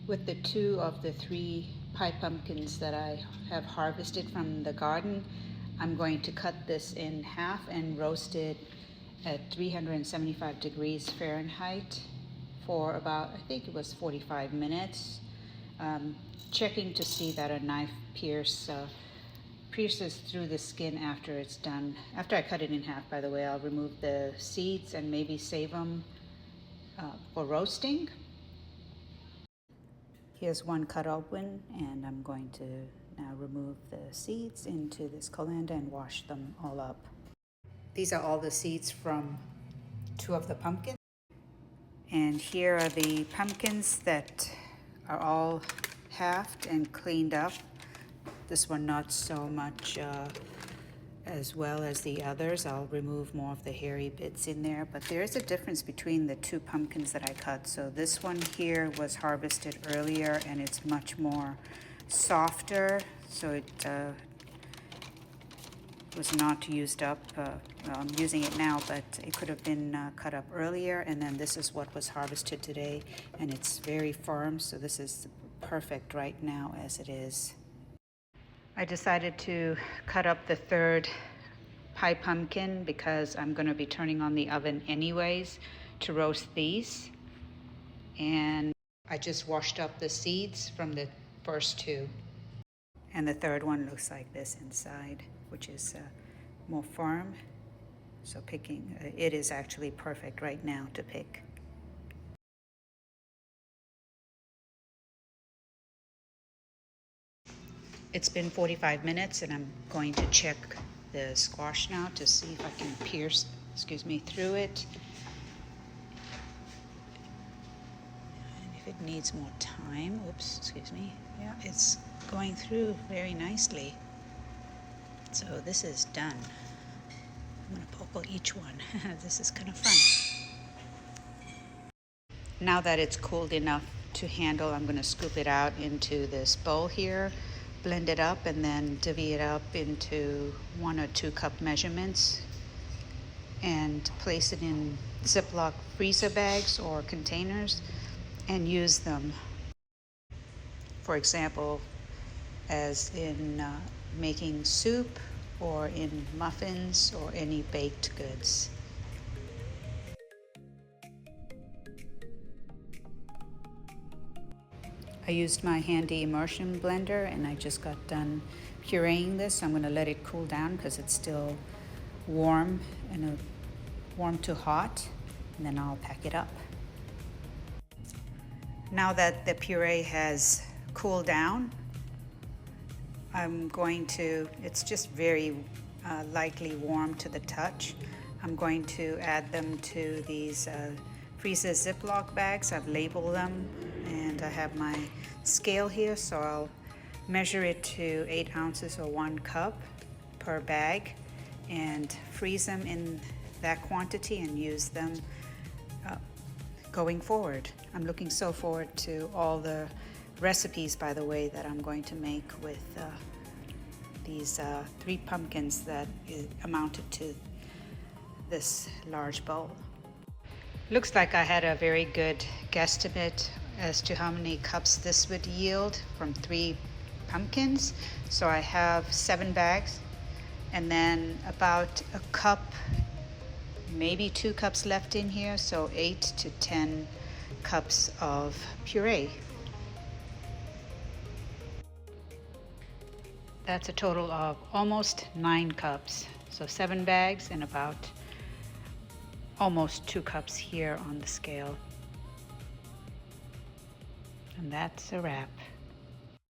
With the 2 of the 3 pie pumpkins that I have harvested from the garden, I'm going to cut this in half and roast it at 375 degrees Fahrenheit for about, I think it was 45 minutes. Checking to see that a knife pierces through the skin after it's done. After I cut it in half, by the way, I'll remove the seeds and maybe save them for roasting. Here's one cut open, and I'm going to now remove the seeds into this colander and wash them all up. These are all the seeds from 2 of the pumpkins. And here are the pumpkins that are all halved and cleaned up. This one not so much as well as the others. I'll remove more of the hairy bits in there, but there is a difference between the 2 pumpkins that I cut. So this one here was harvested earlier and it's much more softer, so it was not used up. Well, I'm using it now, but it could have been cut up earlier, and then this is what was harvested today, and it's very firm, so this is perfect right now as it is. I decided to cut up the 3rd pie pumpkin because I'm going to be turning on the oven anyways to roast these. And I just washed up the seeds from the first 2. And the 3rd one looks like this inside, which is more firm. So picking, it is actually perfect right now to pick. It's been 45 minutes and I'm going to check the squash now to see if I can pierce, through it. And if it needs more time, yeah, it's going through very nicely. So this is done. I'm gonna poke each one. This is kind of fun. Now that it's cooled enough to handle, I'm gonna scoop it out into this bowl here, blend it up, and then divvy it up into 1 or 2 cup measurements and place it in Ziploc freezer bags or containers and use them. For example, as in making soup or in muffins or any baked goods. I used my handy immersion blender and I just got done pureeing this. I'm going to let it cool down because it's still warm and warm to hot, and then I'll pack it up. Now that the puree has cooled down, I'm going to, it's just very lightly warm to the touch. I'm going to add them to these freezer Ziploc bags. I've labeled them, and I have my scale here, so I'll measure it to 8 ounces or 1 cup per bag and freeze them in that quantity and use them going forward. I'm looking so forward to all the recipes, by the way, that I'm going to make with these 3 pumpkins that amounted to this large bowl. Looks like I had a very good guesstimate as to how many cups this would yield from 3 pumpkins. So I have 7 bags and then about a cup, maybe 2 cups left in here, so 8 to 10 cups of puree. That's a total of almost 9 cups. So 7 bags and about almost 2 cups here on the scale. And that's a wrap.